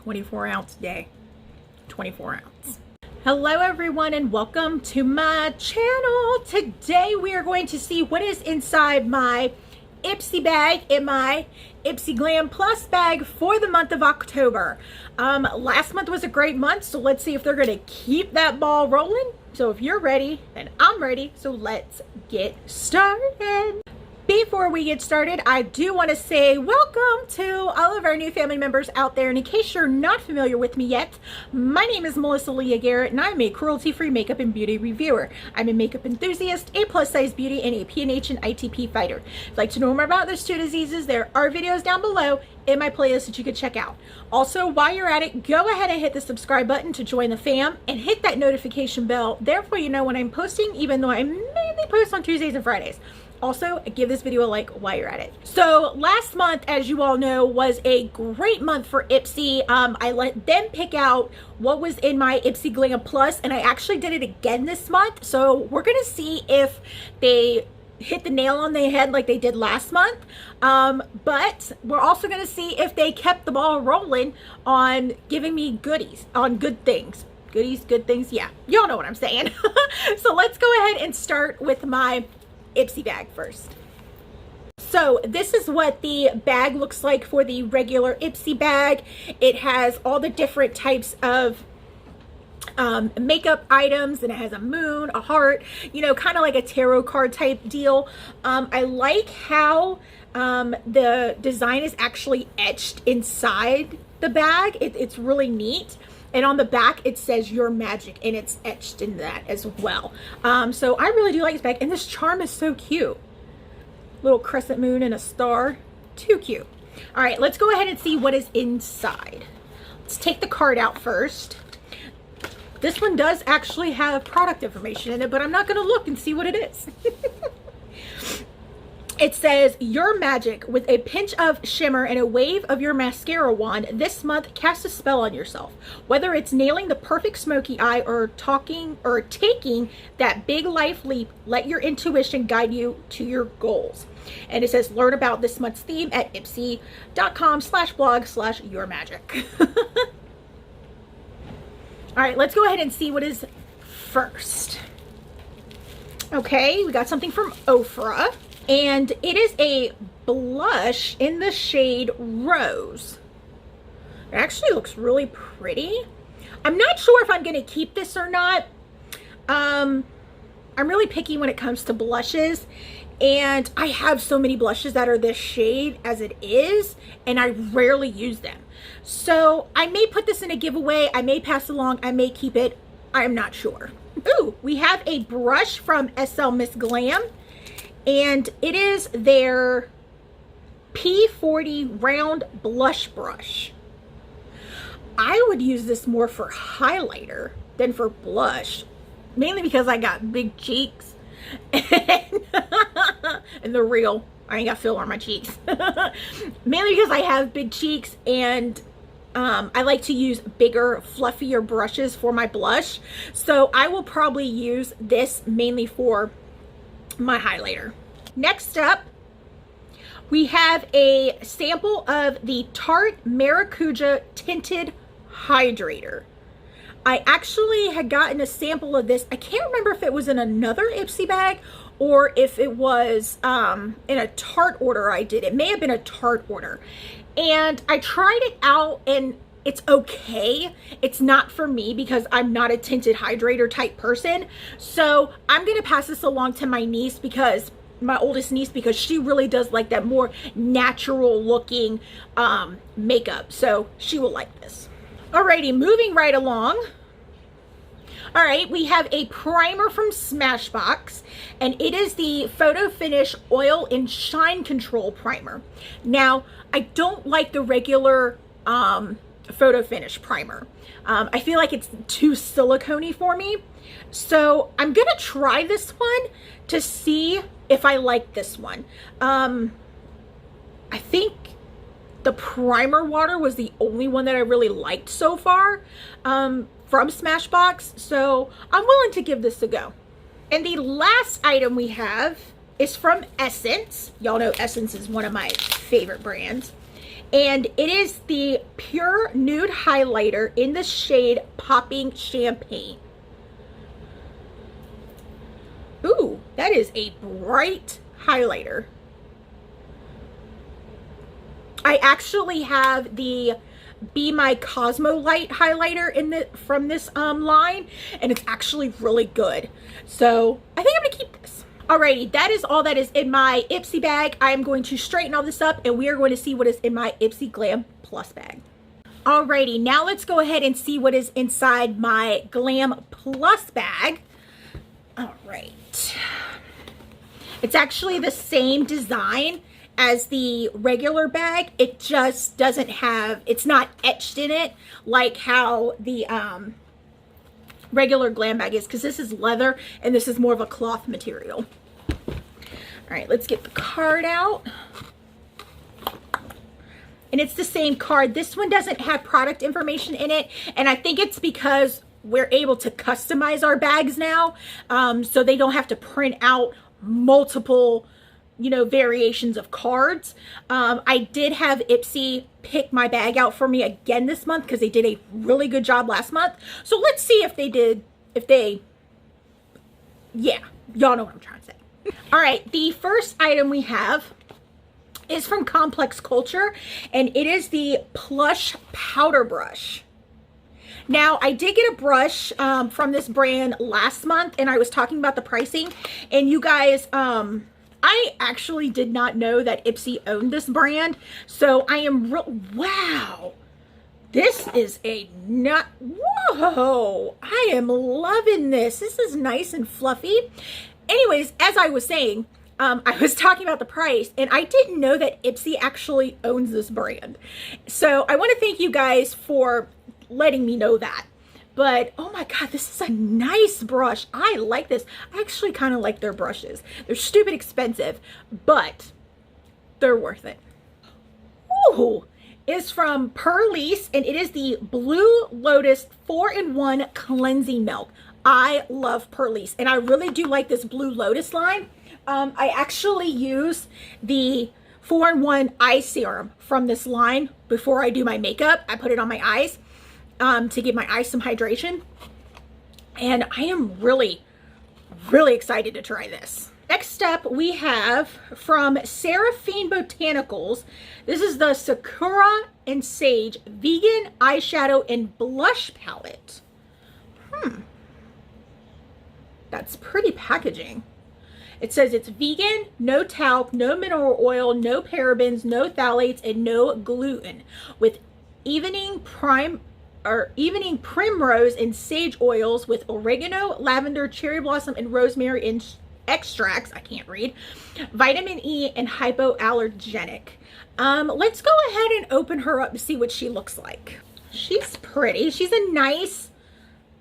24 ounce day. 24 ounce. Hello everyone and welcome to my channel. Today we are going to see what is inside my Ipsy bag in my Ipsy Glam Plus bag for the month of October. Last month was a great month, so let's see if they're going to keep that ball rolling. So if you're ready, then I'm ready. So let's get started. Before we get started, I do want to say welcome to all of our new family members out there. And in case you're not familiar with me yet, my name is Melissa Leah Garrett, and I'm a cruelty-free makeup and beauty reviewer. I'm a makeup enthusiast, a plus-size beauty, and a PNH and ITP fighter. If you'd like to know more about those two diseases, there are videos down below in my playlist that you can check out. Also, while you're at it, go ahead and hit the subscribe button to join the fam and hit that notification bell. Therefore, you know when I'm posting, even though I mainly post on Tuesdays and Fridays. Also, give this video a like while you're at it. So last month, as you all know, was a great month for Ipsy. I let them pick out what was in my Ipsy Glam Plus, and I actually did it again this month. So we're gonna see if they hit the nail on the head like they did last month. But we're also gonna see if they kept the ball rolling on giving me goodies, on good things. Goodies, good things, yeah. Y'all know what I'm saying. So let's go ahead and start with my Ipsy bag first. So this is what the bag looks like for the regular Ipsy bag. It has all the different types of makeup items, and it has a moon, a heart, you know, kind of like a tarot card type deal. I like how the design is actually etched inside the bag. It's really neat. And on the back, it says your magic, and it's etched in that as well. So I really do like this bag. And this charm is so cute. Little crescent moon and a star. Too cute. All right, let's go ahead and see what is inside. Let's take the card out first. This one does actually have product information in it, but I'm not going to look and see what it is. It says, your magic, with a pinch of shimmer and a wave of your mascara wand, this month cast a spell on yourself. Whether it's nailing the perfect smoky eye or taking that big life leap, let your intuition guide you to your goals. And it says, learn about this month's theme at ipsy.com/blog/yourmagic. All right, let's go ahead and see what is first. Okay, we got something from Ofra. And it is a blush in the shade Rose. It actually looks really pretty. I'm not sure if I'm going to keep this or not. I'm really picky when it comes to blushes. And I have so many blushes that are this shade as it is, and I rarely use them. So I may put this in a giveaway. I may pass along. I may keep it. I'm not sure. Ooh, we have a brush from SL Miss Glam. And it is their P40 round blush brush. I would use this more for highlighter than for blush, mainly because I got big cheeks and they're real. I ain't got filler on my cheeks. Mainly because I have big cheeks, and I like to use bigger, fluffier brushes for my blush. So I will probably use this mainly for my highlighter. Next up, we have a sample of the Tarte Maracuja Tinted Hydrator. I actually had gotten a sample of this. I can't remember if it was in another Ipsy bag or if it was in a Tarte order I did. It may have been a Tarte order. And I tried it out, and it's okay. It's not for me because I'm not a tinted hydrator type person. So I'm going to pass this along to my niece, because my oldest niece, because she really does like that more natural looking makeup. So she will like this. Alrighty, moving right along. All right, we have a primer from Smashbox, and it is the Photo Finish Oil and Shine Control Primer. Now, I don't like the regular Photo Finish primer. I feel like it's too silicone-y for me. So I'm gonna try this one to see if I like this one. I think the primer water was the only one that I really liked so far from Smashbox. So I'm willing to give this a go. And the last item we have is from Essence. Y'all know Essence is one of my favorite brands. And it is the Pure Nude Highlighter in the shade Popping Champagne. Ooh, that is a bright highlighter. I actually have the Be My Cosmo Light highlighter in the from this line, and it's actually really good. So I think I'm gonna keep this. Alrighty, that is all that is in my Ipsy bag. I am going to straighten all this up, and we are going to see what is in my Ipsy Glam Plus bag. Alrighty, now let's go ahead and see what is inside my Glam Plus bag. Alright. It's actually the same design as the regular bag. It just doesn't have, it's not etched in it like how the regular Glam bag is, because this is leather and this is more of a cloth material. All right, let's get the card out. And it's the same card. This one doesn't have product information in it, and I think it's because we're able to customize our bags now, so they don't have to print out multiple, you know, variations of cards. I did have Ipsy pick my bag out for me again this month because they did a really good job last month. So let's see if yeah, y'all know what I'm trying to say. All right, the first item we have is from Complex Culture, and it is the Plush powder brush. Now, I did get a brush from this brand last month, and I was talking about the pricing, and you guys, I actually did not know that Ipsy owned this brand, so I am wow, this is a nut. Whoa, I am loving this. This is nice and fluffy. Anyways, as I was saying, I was talking about the price, and I didn't know that Ipsy actually owns this brand. So I want to thank you guys for letting me know that. But oh my god, this is a nice brush. I like this. I actually kind of like their brushes. They're stupid expensive, but they're worth it. Ooh, it's from Purlisse, and it is the Blue Lotus 4-in-1 Cleansing Milk. I love Purlisse, and I really do like this Blue Lotus line. I actually use the 4-in-1 eye serum from this line before I do my makeup. I put it on my eyes to give my eyes some hydration, and I am really excited to try this. Next up, we have from Seraphine Botanicals. This is the Sakura and Sage Vegan Eyeshadow and Blush Palette. That's pretty packaging. It says it's vegan, no talc, no mineral oil, no parabens, no phthalates, and no gluten, with evening primrose and sage oils with oregano, lavender, cherry blossom, and rosemary in extracts. I can't read. Vitamin E and hypoallergenic. Let's go ahead and open her up to see what she looks like. She's pretty. She's a nice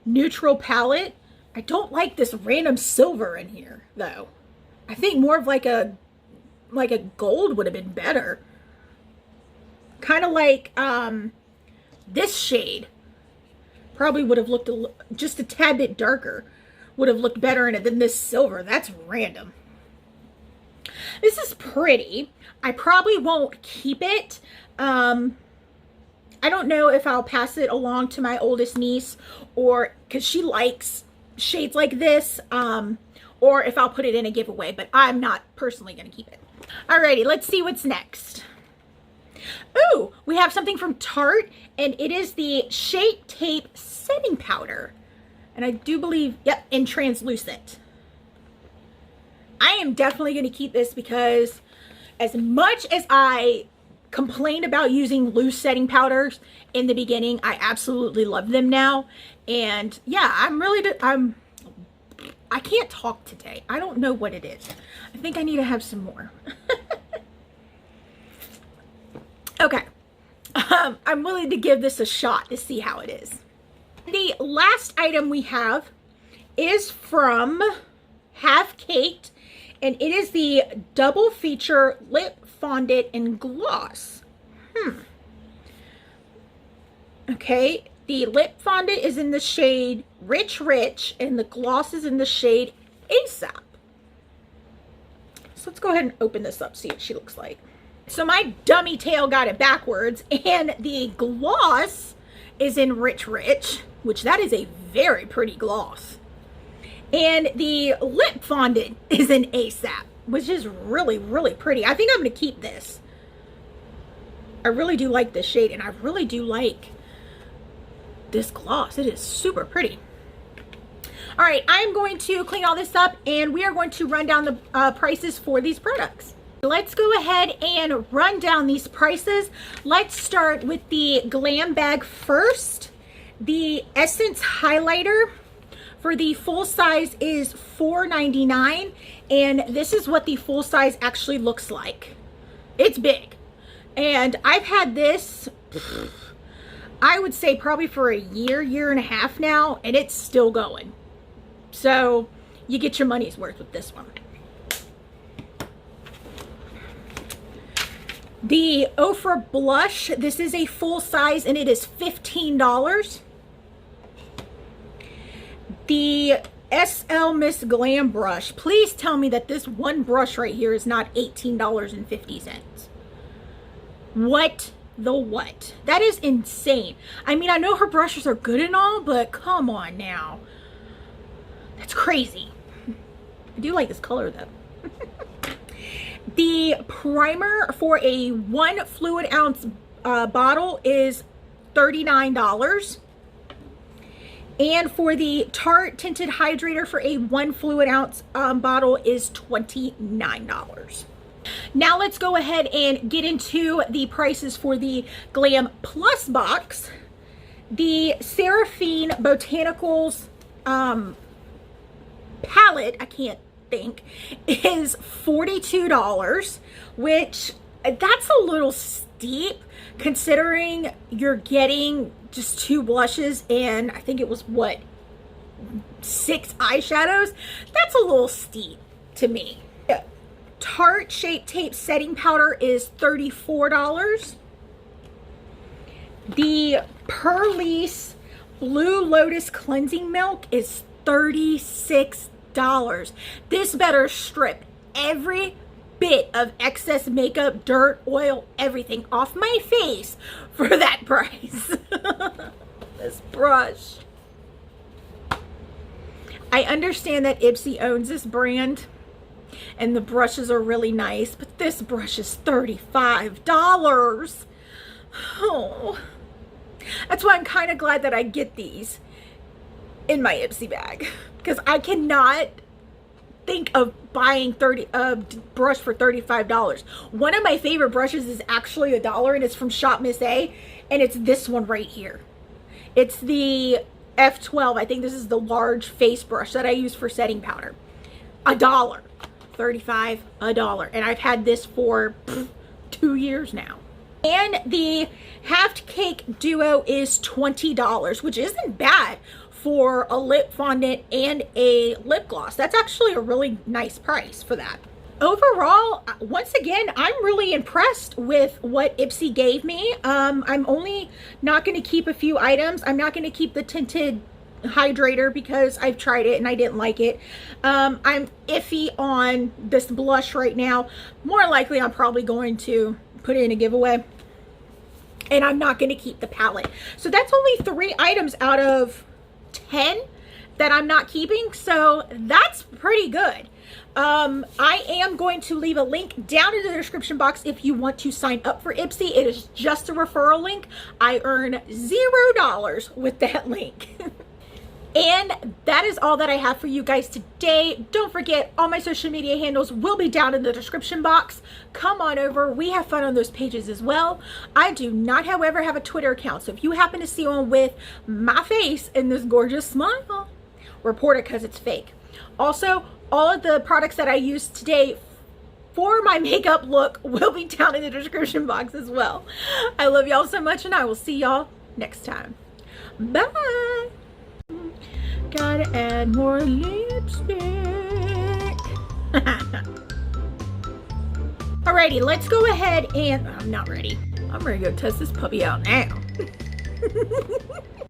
neutral palette. I don't like this random silver in here though. I think more of like a gold would have been better. Kind of like this shade probably would have looked just a tad bit darker. Would have looked better in it than this silver. That's random. This is pretty. I probably won't keep it. I don't know if I'll pass it along to my oldest niece, or because she likes shades like this, or if I'll put it in a giveaway, but I'm not personally going to keep it. Alrighty, let's see what's next. Ooh, we have something from Tarte, and it is the Shape Tape Setting Powder. And I do believe, yep, in translucent. I am definitely going to keep this because as much as I complained about using loose setting powders in the beginning, I absolutely love them now. And yeah, I can't talk today. I don't know what it is. I think I need to have some more. Okay. I'm willing to give this a shot to see how it is. The last item we have is from Half Caked, and it is the double feature lip fondant and gloss. Okay, the lip fondant is in the shade Rich Rich, and the gloss is in the shade ASAP. So let's go ahead and open this up, see what she looks like. So my dummy tail got it backwards, and the gloss is in Rich Rich, which that is a very pretty gloss. And the lip fondant is in ASAP, which is really, really pretty. I think I'm going to keep this. I really do like this shade, and I really do like this gloss. It is super pretty. All right, I'm going to clean all this up, and we are going to run down the prices for these products. Let's go ahead and run down these prices. Let's start with the Glam Bag first. The Essence Highlighter for the full size is $4.99, and this is what the full size actually looks like. It's big, and I've had this, I would say probably for a year and a half now, and it's still going. So you get your money's worth with this one. The Ofra Blush, this is a full size and it is $15. The SL Miss Glam Brush, please tell me that this one brush right here is not $18.50. What the what? That is insane. I mean, I know her brushes are good and all, but come on now. That's crazy. I do like this color though. The primer for a 1 fluid ounce bottle is $39. And for the Tarte Tinted Hydrator for a 1 fluid ounce bottle is $29. Now let's go ahead and get into the prices for the Glam Plus box. The Seraphine Botanicals palette, I can't think, is $42, which that's a little steep considering you're getting just 2 blushes and I think it was what, 6 eyeshadows. That's a little steep to me. Tarte Shape Tape setting powder is $34. The Purlisse Blue Lotus cleansing milk is $36. This better strip every bit of excess makeup, dirt, oil, everything off my face for that price. This brush. I understand that Ipsy owns this brand and the brushes are really nice, but this brush is $35. Oh, that's why I'm kind of glad that I get these in my Ipsy bag, because I cannot think of buying a brush for $35. One of my favorite brushes is actually $1 and it's from Shop Miss A, and it's this one right here. It's the F12. I think this is the large face brush that I use for setting powder. $1. 35, $1. And I've had this for 2 years now. And the Half Cake Duo is $20, which isn't bad for a lip fondant and a lip gloss. That's actually a really nice price for that. Overall, once again, I'm really impressed with what Ipsy gave me. I'm only not going to keep a few items. I'm not going to keep the Tinted Hydrator because I've tried it and I didn't like it. I'm iffy on this blush right now. More likely I'm probably going to put it in a giveaway, and I'm not going to keep the palette. So that's only 3 items out of 10 that I'm not keeping, so that's pretty good. I am going to leave a link down in the description box if you want to sign up for Ipsy. It is just a referral link. I earn $0 with that link. And that is all that I have for you guys today. Don't forget, all my social media handles will be down in the description box. Come on over. We have fun on those pages as well. I do not, however, have a Twitter account. So if you happen to see one with my face and this gorgeous smile, report it because it's fake. Also, all of the products that I used today for my makeup look will be down in the description box as well. I love y'all so much, and I will see y'all next time. Bye. Gotta add more lipstick. Alrighty, let's go ahead and I'm not ready. I'm ready to go test this puppy out now.